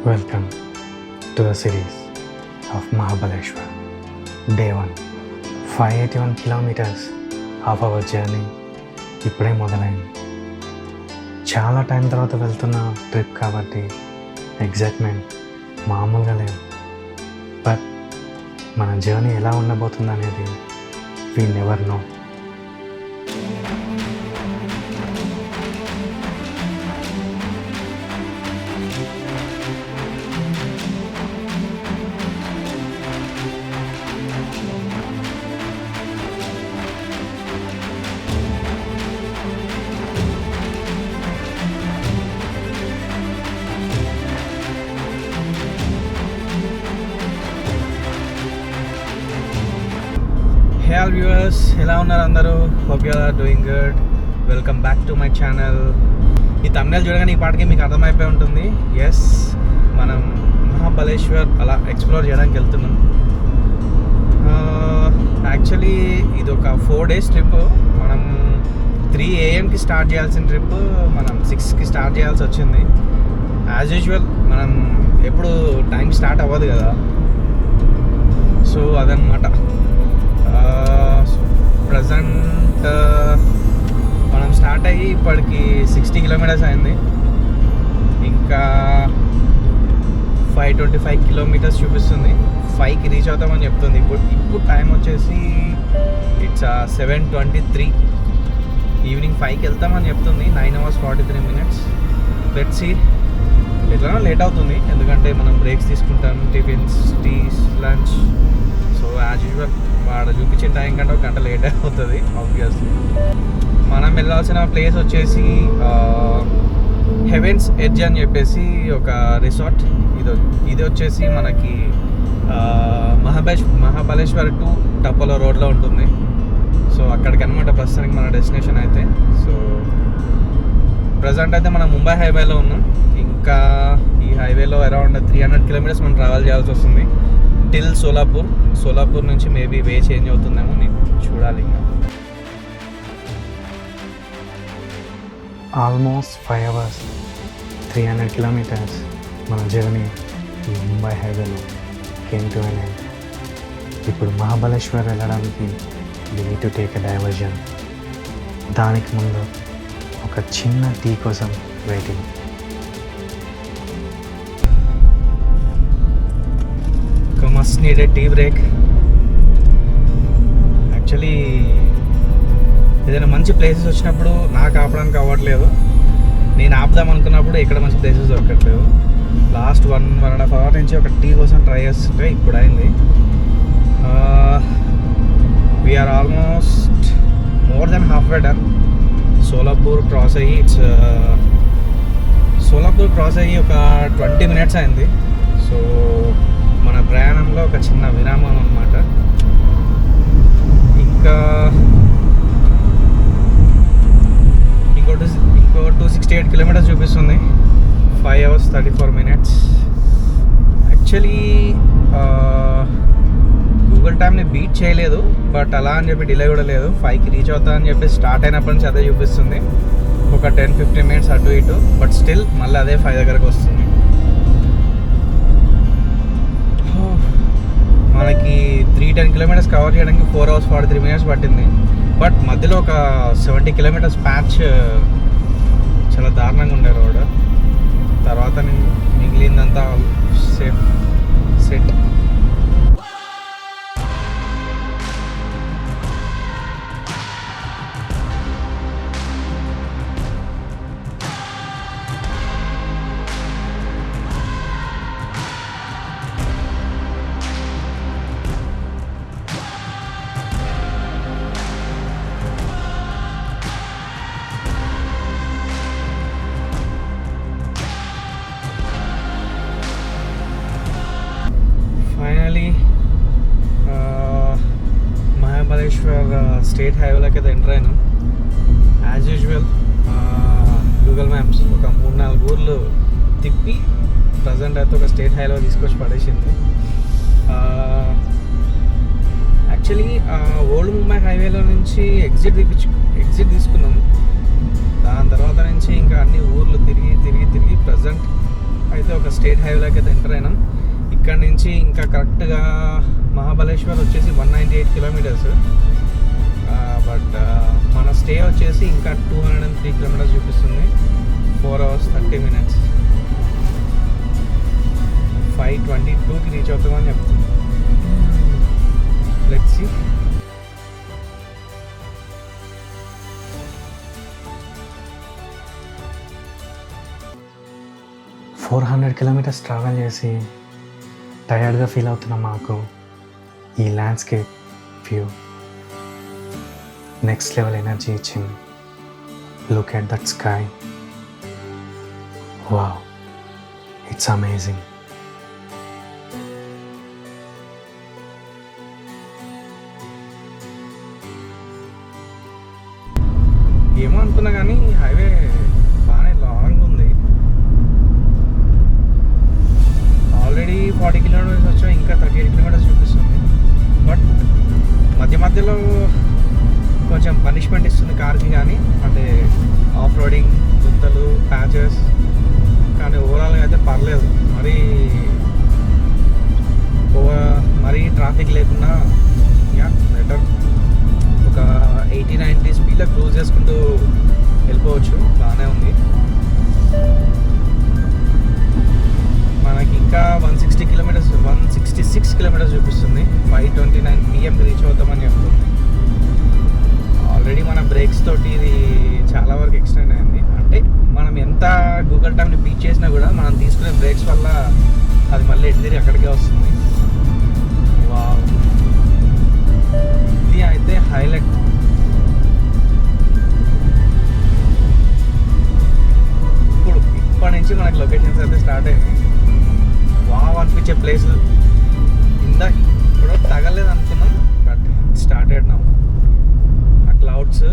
Welcome to the series of Mahabaleshwar. Day 1. 581 kilometers of our journey ఇప్పుడే మొదలైంది. చాలా time తర్వాత వెళ్తున్న ట్రిప్ కాబట్టి ఎగ్జైట్మెంట్ మామూలుగా లేదు. బట్ మన జర్నీ ఎలా ఉండబోతుంది అనేది we never know. Hey all viewers, ఎలా ఉన్నారు అందరూ? Hope you are doing good. Welcome back to my channel. ఈ థంబ్నెయిల్ చూడగానే ఈ పాటకి మీకు అర్థమైపోయి ఉంటుంది. ఎస్, మనం మహాబలేశ్వర్ అలా ఎక్స్ప్లోర్ చేయడానికి వెళ్తున్నాం. యాక్చువల్లీ ఇది ఒక 4 days ట్రిప్. మనం 3 AM స్టార్ట్ చేయాల్సిన ట్రిప్ మనం 6 స్టార్ట్ చేయాల్సి వచ్చింది. యాజ్ యూజువల్ మనం ఎప్పుడు టైం స్టార్ట్ అవ్వదు కదా, సో అదనమాట. ప్రజెంట్ మనం స్టార్ట్ అయ్యి ఇప్పటికి 60 kilometers అయింది. ఇంకా 525 kilometers చూపిస్తుంది. 5కి రీచ్ అవుతామని చెప్తుంది. ఇప్పుడు టైం వచ్చేసి ఇట్స్ 7:23. ఈవినింగ్ 5కి వెళ్తామని చెప్తుంది. 9 hours 43 minutes. Let's see. ఎట్లనో లేట్ అవుతుంది ఎందుకంటే మనం బ్రేక్స్ తీసుకుంటాం, tiffins, teas, lunch. So as usual వాడు చూపించిన టైం కంటే ఒక గంట లేట్ అవుతుంది ఆబ్వియస్లీ. మనం వెళ్ళాల్సిన ప్లేస్ వచ్చేసి హెవెన్స్ ఎడ్జ్ అని చెప్పేసి ఒక రిసార్ట్. ఇది వచ్చేసి మనకి మహాబలేశ్వర్ టు టపోలో రోడ్లో ఉంటుంది. సో అక్కడికి అనమాట ప్రస్తుతానికి మన డెస్టినేషన్ అయితే. సో ప్రజెంట్ అయితే మనం ముంబై హైవేలో ఉన్నాం. ఇంకా ఈ హైవేలో అరౌండ్ 300 kilometers మనం ట్రావెల్ చేయాల్సి వస్తుంది టిల్ సోలాపూర్ నుంచి మేబీ వే చేంజ్ అవుతుందేమో, నేను చూడాలి. ఇంకా ఆల్మోస్ట్ 5 hours 300 kilometers మన జర్నీ ఈ ముంబై హైవేలో కేమ్ టు ఎన్ ఎండ్. ఇప్పుడు మహాబలేశ్వర్ వెళ్ళడానికి we need to take a diversion. దానికి ముందు ఒక చిన్న టీ కోసం waiting. Must needed tea break. Actually ఏదైనా మంచి ప్లేసెస్ వచ్చినప్పుడు నాకు ఆపడానికి అవ్వట్లేదు. నేను ఆపుదాం అనుకున్నప్పుడు ఇక్కడ మంచి ప్లేసెస్ దొరకట్లేదు. లాస్ట్ 1.5 hours నుంచి ఒక టీ కోసం ట్రై చేస్తుంటే ఇప్పుడు అయింది. We are almost more then half way done. Solapur cross అయ్యి ఒక 20 minutes అయింది. సో మన ప్రయాణంలో ఒక చిన్న విరామం అన్నమాట. ఇంకా ఇంకో 268 kilometers చూపిస్తుంది. 5 hours 34 minutes. యాక్చువల్లీ గూగుల్ టైమ్ని బీట్ చేయలేదు, బట్ అలా అని చెప్పి డిలే కూడా లేదు. 5కి రీచ్ అవుతా అని చెప్పి స్టార్ట్ అయినప్పటి నుంచి అదే చూపిస్తుంది. ఒక 10-15 minutes అటు ఇటు, బట్ స్టిల్ మళ్ళీ అదే 5 దగ్గరకు వస్తుంది. మనకి 310 kilometers కవర్ చేయడానికి 4 hours 43 minutes పట్టింది. బట్ మధ్యలో ఒక 70 kilometers ప్యాచ్ చాలా దారుణంగా ఉండే రోడ్. తర్వాత మిగిలిందంతా safe set. Finally Mahabaleshwar state హైవేలోకి అయితే ఎంటర్ అయినాం. యాజ్ యూజువల్ గూగుల్ మ్యాప్స్ ఒక 3-4 ఊర్లు తిప్పి ప్రజెంట్ అయితే ఒక స్టేట్ హైవేలో తీసుకొచ్చి పడేసింది. యాక్చువల్లీ ఓల్డ్ ముంబై హైవేలో నుంచి ఎగ్జిట్ తీసుకున్నాం. దాని తర్వాత నుంచి ఇంకా అన్ని ఊర్లు తిరిగి ప్రజెంట్ అయితే ఒక స్టేట్ హైవేలోకి అయితే ఎంటర్ అయినాం. ఇక్కడ నుంచి ఇంకా కరెక్ట్గా మహాబలేశ్వర్ వచ్చేసి 198 కిలోమీటర్స్. బట్ మన స్టే వచ్చేసి ఇంకా 203 కిలోమీటర్స్ చూపిస్తుంది. 4 hours 30 minutes. 5:22కి రీచ్ అవుతామని చెప్తుంది. Let's see. kilometers ట్రావెల్ చేసి టయర్డ్గా ఫీల్ అవుతున్న మాకు ఈ landscape view next level energy ఇచ్చింది. Look at that sky. Wow, it's amazing. ఏమో అనుకున్నా కానీ హైవే బాగానే లాంగ్ ఉంది. ఆల్రెడీ 40 కిలోమీటర్స్ వచ్చాం, ఇంకా 38 కిలోమీటర్స్ చూపిస్తుంది. బట్ మధ్యలో కొంచెం పనిష్మెంట్ ఇస్తుంది కార్కి, కానీ అంటే ఆఫ్ రోడింగ్, గుంతలు, ప్యాచెస్. కానీ ఓవరాల్గా అయితే పర్లేదు. మరీ ట్రాఫిక్ లేకుండా బెటర్. ఒక 80-90 స్పీడ్లో క్రూజ్ చేసుకుంటూ వెళ్ళిపోవచ్చు. బాగానే ఉంది. మనకి ఇంకా 166 కిలోమీటర్స్ చూపిస్తుంది. 5:29 PM రీచ్ అవుతామని చెప్తుంది. ఆల్రెడీ మన బ్రేక్స్ తోటి ఇది చాలా వరకు ఎక్స్టెండ్ అయింది. అంటే మనం ఎంత గూగుల్ టైమ్ని బీట్ చేసినా కూడా మనం తీసుకునే బ్రేక్స్ వల్ల అది మళ్ళీ ఎటు తిరిగి అక్కడికే వస్తుంది. వావ్, ఇది అయితే హైలైట్. ఇప్పటి నుంచి మనకి లొకేషన్స్ అయితే స్టార్ట్ అయ్యాయి. వావ్ అనిపించే ప్లేసులు ఇందా ఇప్పుడు తగలేదు అనుకున్నాం, బట్ స్టార్టెడ్ నౌ. ఆ క్లౌడ్స్,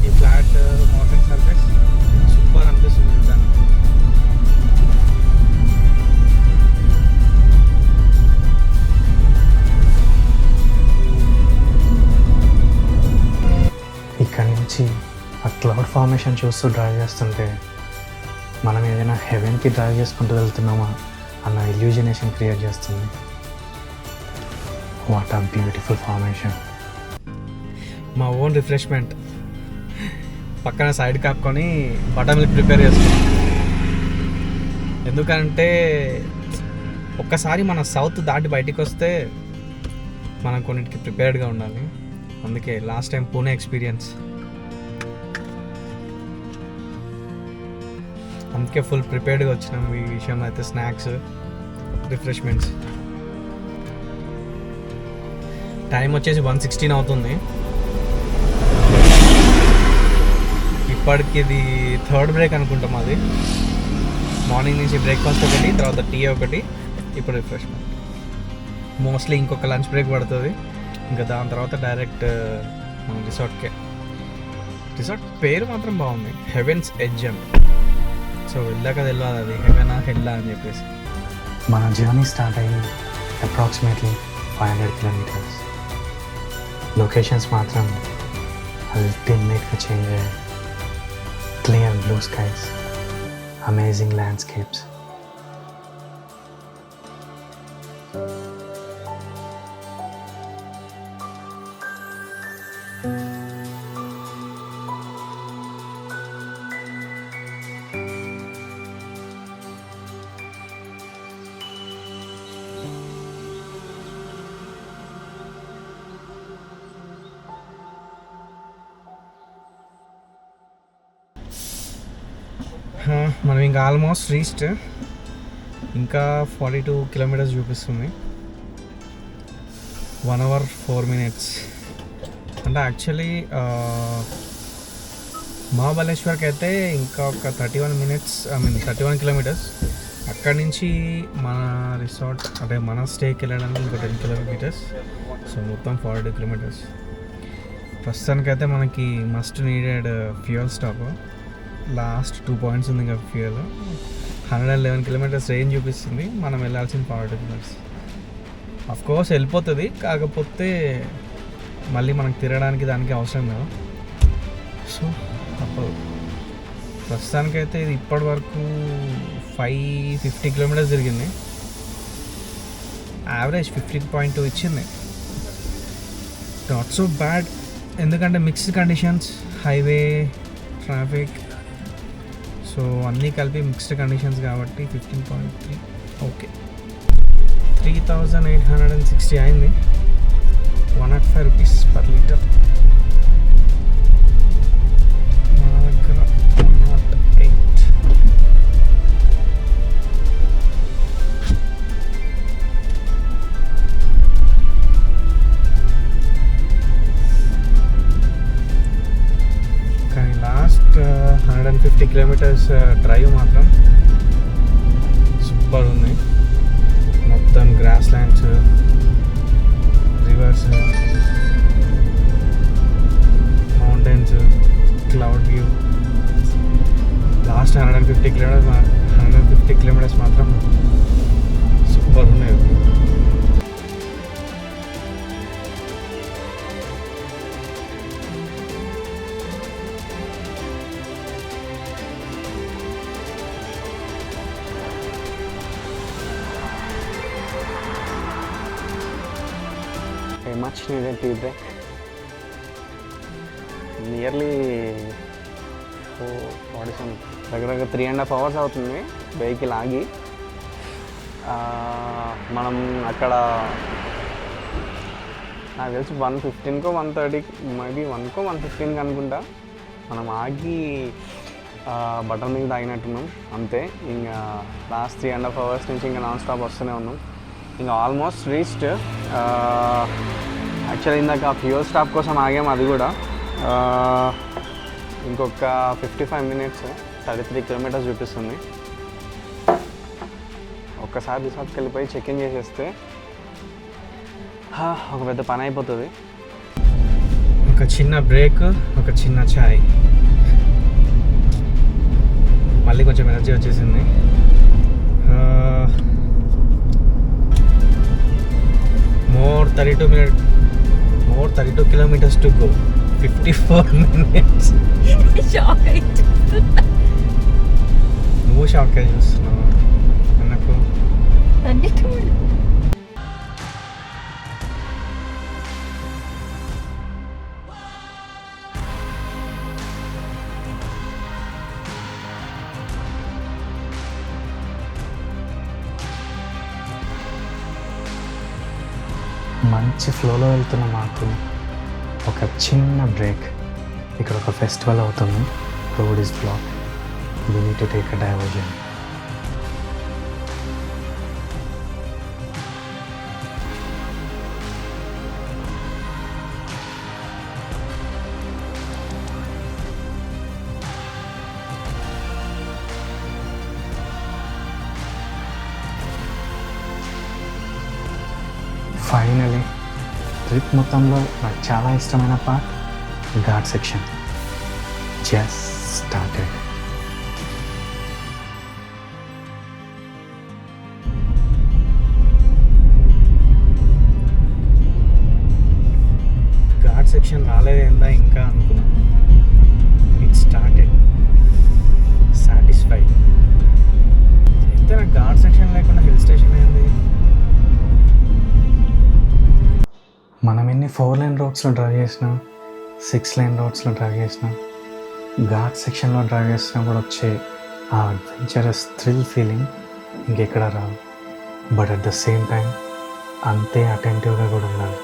ఈ ఫ్లాట్ మౌంటైన్ సర్ఫేస్ సూపర్ అనిపిస్తుంది. ఇక్కడి నుంచి ఆ క్లౌడ్ ఫార్మేషన్ చూస్తూ డ్రైవ్ చేస్తుంటే మనం ఏదైనా హెవెన్కి డ్రైవ్ చేసుకుంటూ వెళ్తున్నామా అన్న ఇల్యూజినేషన్ క్రియేట్ చేస్తుంది. వాట్ ఆ బ్యూటిఫుల్ ఫార్మేషన్. మా ఓన్ రిఫ్రెష్మెంట్ పక్కన సైడ్ కాపుకొని బటర్ మిల్క్ ప్రిపేర్ చేస్తాం. ఎందుకంటే ఒక్కసారి మన సౌత్ దాటి బయటికి వస్తే మనం కొన్నిటికి ప్రిపేర్డ్గా ఉండాలి. అందుకే లాస్ట్ టైం పూణే ఎక్స్పీరియన్స్, అందుకే ఫుల్ ప్రిపేర్డ్గా వచ్చినాం ఈ విషయంలో అయితే. Snacks, refreshments. టైం వచ్చేసి 1:16 అవుతుంది. ఇప్పటికి ఇది 3rd బ్రేక్ అనుకుంటాం. అది మార్నింగ్ నుంచి బ్రేక్ఫాస్ట్ ఒకటి, తర్వాత టీ ఒకటి, ఇప్పుడు రిఫ్రెష్మెంట్. మోస్ట్లీ ఇంకొక లంచ్ బ్రేక్ పడుతుంది. ఇంకా దాని తర్వాత డైరెక్ట్ మన రిసార్ట్కే. రిసార్ట్ పేరు మాత్రం బాగుంది, హెవెన్స్ ఎడ్జ్ అని. సో వెళ్ళాక తెలియదు అది హెవెనా హెల్లా అని చెప్పేసి. మన జర్నీ స్టార్ట్ అయ్యి అప్రాక్సిమేట్లీ 500 కిలోమీటర్స్. లొకేషన్స్ మాత్రం అల్టిమేట్గా చేంజ్ అయ్యాయి. Clear blue skies, amazing landscapes. మనం ఇంకా ఆల్మోస్ట్ రీచ్డ్. ఇంకా 42 కిలోమీటర్స్ చూపిస్తుంది. 1 hour 4 minutes. అంటే యాక్చువల్లీ మహాబలేశ్వర్కి అయితే ఇంకా ఒక 31 minutes, 31 కిలోమీటర్స్. అక్కడి నుంచి మన రిసార్ట్ అంటే మన స్టేకి వెళ్ళడానికి ఇంకో 10 కిలోమీటర్స్. సో మొత్తం 42 కిలోమీటర్స్. ప్రస్తుతానికైతే మనకి must needed fuel stop. Last 2 points ఉంది ఇంకా ఫ్యూయల్. 111 కిలోమీటర్స్ రేంజ్ చూపిస్తుంది. మనం వెళ్ళాల్సిన 42 కిలోమీటర్స్. అఫ్కోర్స్ వెళ్ళిపోతుంది, కాకపోతే మళ్ళీ మనకు తిరగడానికి దానికి అవసరం కదా. సో తప్పదు. ప్రస్తుతానికైతే ఇది ఇప్పటి వరకు 550 కిలోమీటర్స్ తిరిగింది. యావరేజ్ 15.2 ఇచ్చింది. నాట్ సో బ్యాడ్, ఎందుకంటే mixed conditions, highway, traffic, so అన్నీ కలిపి మిక్స్డ్ కండిషన్స్ కాబట్టి 15.3 ఓకే. 3860 అయింది. 105 రూపీస్ పర్ లీటర్. మా దగ్గర 108. కానీ లాస్ట్ 150 కిలోమీటర్స్ డ్రైవ్ మాత్రం సూపర్ ఉంది. మొత్తం grass lands, reverse, mountains, cloud view. Last 150 kilometres మాత్రం సూపర్ ఉన్నాయి. much needed tea break. Nearly 3.5 hours అవుతుంది వెహికల్ ఆగి. మనం అక్కడ నాకు తెలిసి 1:15కో 1:30 మేబీ 1కో 1:15 అనుకుంటా మనం ఆగి బటర్ మిల్క్ తాగినట్టున్నాం అంతే. ఇంకా లాస్ట్ 3.5 hours నుంచి ఇంకా నాన్ స్టాప్ వస్తూనే ఉన్నాం. ఇంకా ఆల్మోస్ట్ రీచ్డ్. యాక్చువల్లీ ఇందాక ఫ్యూయల్ స్టాప్ కోసం ఆగాము, అది కూడా ఇంకొక 55 minutes 33 kilometers చూపిస్తుంది. ఒక్కసారి రిసార్ట్కి వెళ్ళిపోయి చెక్-ఇన్ చేసేస్తే ఒక పెద్ద పని అయిపోతుంది. ఒక చిన్న బ్రేక్, ఒక చిన్న చాయ్, మళ్ళీ కొంచెం ఎనర్జీ వచ్చేసింది. more 32 kilometers to go. 54 minutes. Shock అయితే నువ్వు షాక్ అయి చూస్తున్నావు నాకు. 32 మంచి ఫ్లోలో వెళ్తున్న మాకు ఒక చిన్న బ్రేక్. ఇక్కడ ఒక ఫెస్టివల్ అవుతుంది, road is block, we need to take a diversion. Finally trip మొత్తంలో నాకు చాలా ఇష్టమైన part ghat section just started. Ghat section రాలేదేందా ఇంకా అనుకున్నా. It started. సాటిస్ఫైడ్. అయితే నాకు ఘాట్ సెక్షన్ లేకుండా హిల్ స్టేషన్ ఏంది? మనం ఎన్ని 4 lane రోడ్స్లో డ్రైవ్ చేసినా, 6 lane రోడ్స్లో డ్రైవ్ చేసినా, ఘాట్ సెక్షన్లో డ్రైవ్ చేసినప్పుడు వచ్చే ఆ అడ్వెంచరస్ థ్రిల్ ఫీలింగ్ ఇంకెక్కడ రాదు. But at the same time అంతే అటెంటివ్గా కూడా ఉండాలి.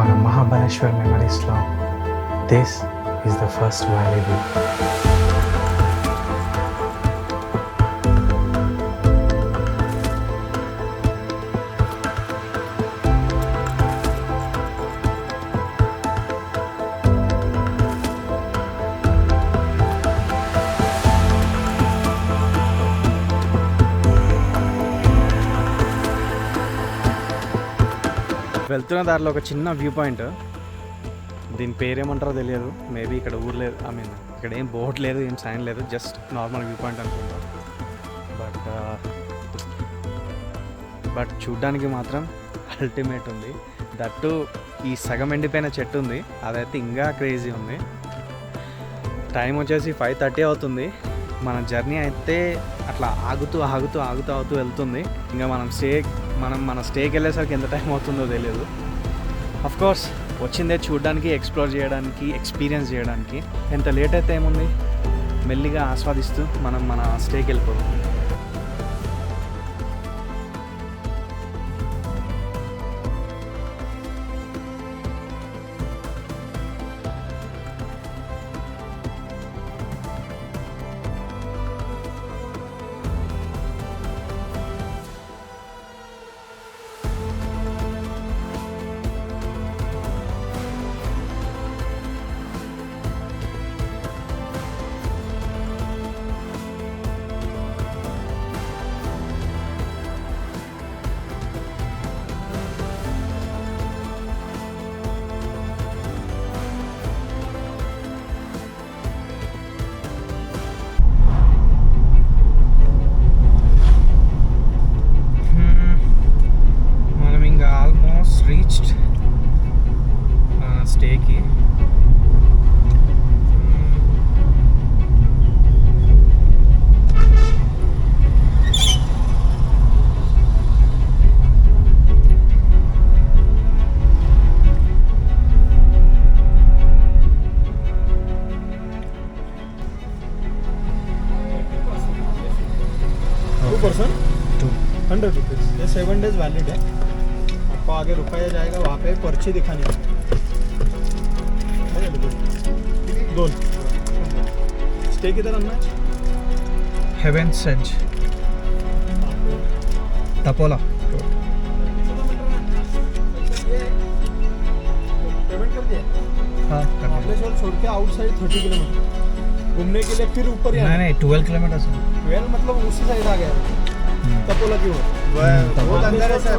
మన మహాబలేశ్వర్ మెమరీస్లో this is the first valley view. వెళ్తున్న దారిలో ఒక చిన్న వ్యూ పాయింట్, దీని పేరేమంటారో తెలియదు. మేబీ ఇక్కడ ఊరు లేదు, ఐ మీన్ ఇక్కడ ఏం బోట్ లేదు, ఏం సైన్ లేదు, జస్ట్ నార్మల్ వ్యూ పాయింట్ అనుకుంటా. బట్ చూడ్డానికి మాత్రం అల్టిమేట్ ఉంది. దట్టు ఈ సగం ఎండిపోయిన చెట్టు ఉంది, అదైతే ఇంకా క్రేజీ ఉంది. టైం వచ్చేసి 5:30 అవుతుంది. మన జర్నీ అయితే అట్లా ఆగుతూ వెళ్తుంది. ఇంకా మన స్టేకి వెళ్ళేసరికి ఎంత టైం అవుతుందో తెలియదు. కోర్స్ వచ్చిందే చూడడానికి, ఎక్స్ప్లోర్ చేయడానికి, ఎక్స్పీరియన్స్ చేయడానికి. ఎంత లేట్ అయితే ఏముంది, మెల్లిగా ఆస్వాదిస్తూ మనం మన స్టేకి వెళ్ళిపోదాం. రీచ్డ్ స్టేకి. पर्सन 100 रुपीज़, ये 7 days वैलिड है. आपको आगे रुकाया जाएगा, वहाँ पे पर्ची दिखानी है. दोन स्टे किधर आना है? Heavens edge, తపోలా. पेमेंट कर दिया. हाँ, महाबलेश्वर छोड़ के आउटसाइड 30 किलोमीटर घूमने के लिए, फिर ऊपर ही आना है. नहीं 12 किलोमीटर्स. 12 मतलब उसी साइड आ गया तपोला की ओर. तपोला. वो अंदर है सर.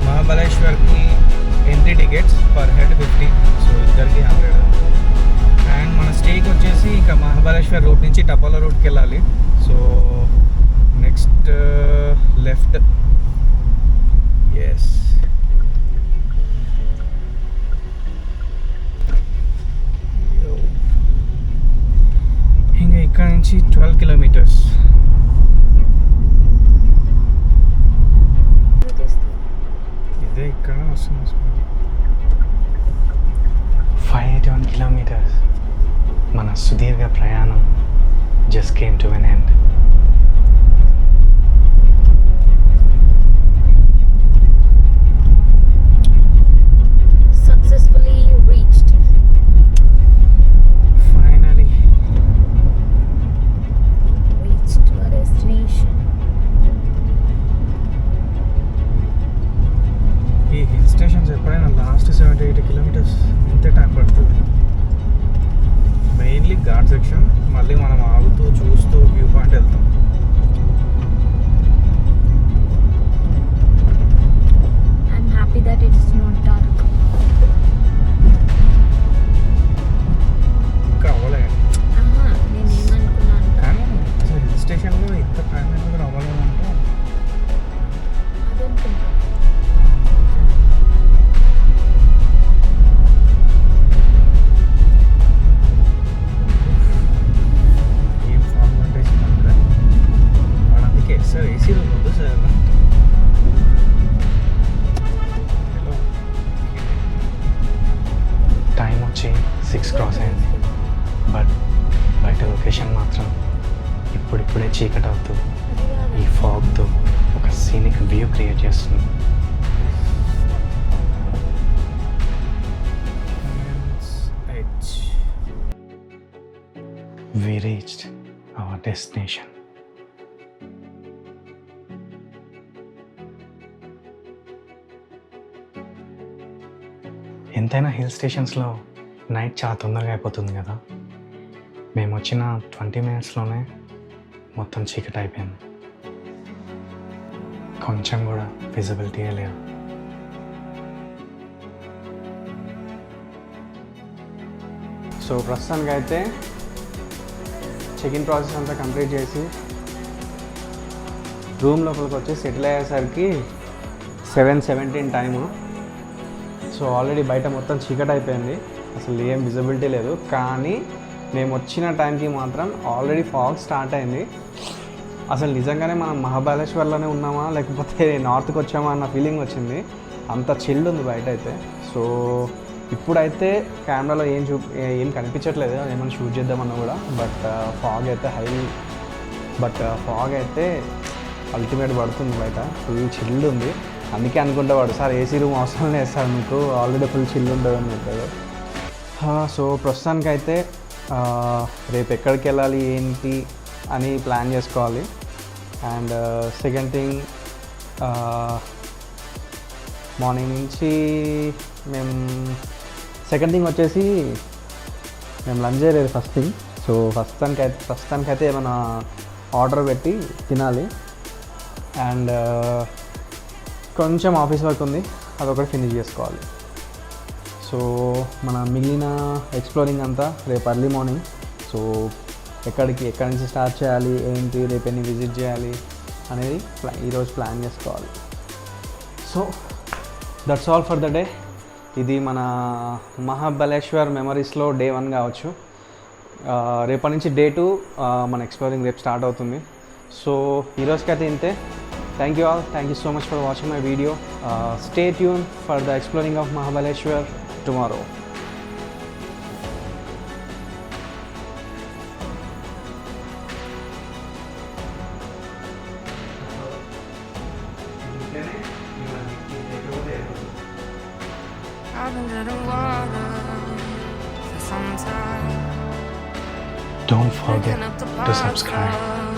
మహాబలేశ్వర్కి entry tickets per head 50, so ఇద్దరికి 100. అండ్ మన స్టేకి వచ్చేసి ఇంకా మహాబలేశ్వర్ రూట్ నుంచి టపోలా రూట్కి వెళ్ళాలి. So next left. ఎస్, ఇంకా ఇక్కడ నుంచి 12 కిలోమీటర్స్. ఇదే ఇక్కడ వస్తుంది. 581 kilometers. మన సుదీర్ఘ ప్రయాణం just came to an end. Successfully reached. Finally Reached to our destination. ఈ హిల్ స్టేషన్స్ ఎప్పుడైనా లాస్ట్ 70-80 కిలోమీటర్స్ ఇంతే టైం పడుతుంది. మెయిన్లీ ఘాట్ సెక్షన్, మళ్ళీ మనం ఆగుతూ చూస్తూ వ్యూ పాయింట్ వెళ్తాం. I'm happy that it is not dark. ఇంకా అవ్వలే, నేనేమనుకున్నాను కానీ అసలు హిల్ స్టేషన్లో ఇంత టైం ఎందుకు అవ్వలేదంటే అదనుకున్నాను. ఏం ఫార్మాలిటీస్ అంటే వాడు అందుకే సార్ ఏసీలో వద్దు సార్. హలో, టైం వచ్చి 6 క్రాస్ అయింది, బట్ బయట లొకేషన్ మాత్రం ఇప్పుడిప్పుడే చీకటి అవుతూ ఈ ఫాగ్తో ఒక సీనిక్ వ్యూ క్రియేట్ చేస్తుంది. We reached our destination. ఎంతైనా హిల్ స్టేషన్స్లో నైట్ చాలా తొందరగా అయిపోతుంది కదా. మేము వచ్చిన 20 మినిట్స్లోనే మొత్తం చీకటి అయిపోయింది. కొంచెం కూడా విజిబిలిటీ లేదు. సో ప్రస్తుతానికి అయితే చెక్ ఇన్ ప్రాసెస్ అంతా కంప్లీట్ చేసి రూమ్ లోపలికి వచ్చి సెటిల్ అయ్యేసరికి 7:17 టైము. సో ఆల్రెడీ బయట మొత్తం చీకటి అయిపోయింది, అసలు ఏం విజిబిలిటీ లేదు. కానీ మేము వచ్చిన టైంకి మాత్రం ఆల్రెడీ ఫాగ్ స్టార్ట్ అయింది. అసలు నిజంగానే మనం మహాబలేశ్వర్లోనే ఉన్నామా లేకపోతే నార్త్కి వచ్చామా అన్న ఫీలింగ్ వచ్చింది, అంత చిల్డ్ ఉంది బయట అయితే. సో ఇప్పుడైతే కెమెరాలో ఏం కనిపించట్లేదు, ఏమైనా షూట్ చేద్దామన్నా కూడా. బట్ ఫాగ్ అయితే అల్టిమేట్ పడుతుంది బయట, ఫుల్ చిల్డ్ ఉంది. అందుకే అనుకుంటే వాడు సార్ ఏసీ రూమ్ అవసరం లేదు సార్ మీకు, ఆల్రెడీ ఫుల్ చిల్డ్ ఉంటుంది అని చెప్పారు. సో ప్రస్తుతానికైతే రేపు ఎక్కడికి వెళ్ళాలి ఏంటి అని ప్లాన్ చేసుకోవాలి. అండ్ సెకండ్ థింగ్, మార్నింగ్ నుంచి సెకండ్ థింగ్ వచ్చేసి మేము లంచ్ చేయలేదు ఫస్ట్ థింగ్. సో ప్రస్తుతానికైతే ఏమైనా ఆర్డర్ పెట్టి తినాలి. అండ్ కొంచెం ఆఫీస్ వర్క్ ఉంది, అదొకటి ఫినిష్ చేసుకోవాలి. సో మన మిగిలిన ఎక్స్ప్లోరింగ్ అంతా రేపు ఎర్లీ మార్నింగ్. సో ఎక్కడి నుంచి స్టార్ట్ చేయాలి ఏంటి, రేపు ఎన్ని విజిట్ చేయాలి అనేది ఈరోజు ప్లాన్ చేసుకోవాలి. So that's all for the day. ఇది మన మహాబలేశ్వర్ మెమరీస్లో డే 1 కావచ్చు. రేపటి నుంచి డే 2 మన ఎక్స్ప్లోరింగ్ రేపు స్టార్ట్ అవుతుంది. సో ఈరోజుకైతే ఇంతే. Thank you all. Thank you so much for watching my video. Stay tuned for the exploring of Mahabaleshwar tomorrow. I've been treading water for some time. Don't forget Picking up the to subscribe. parts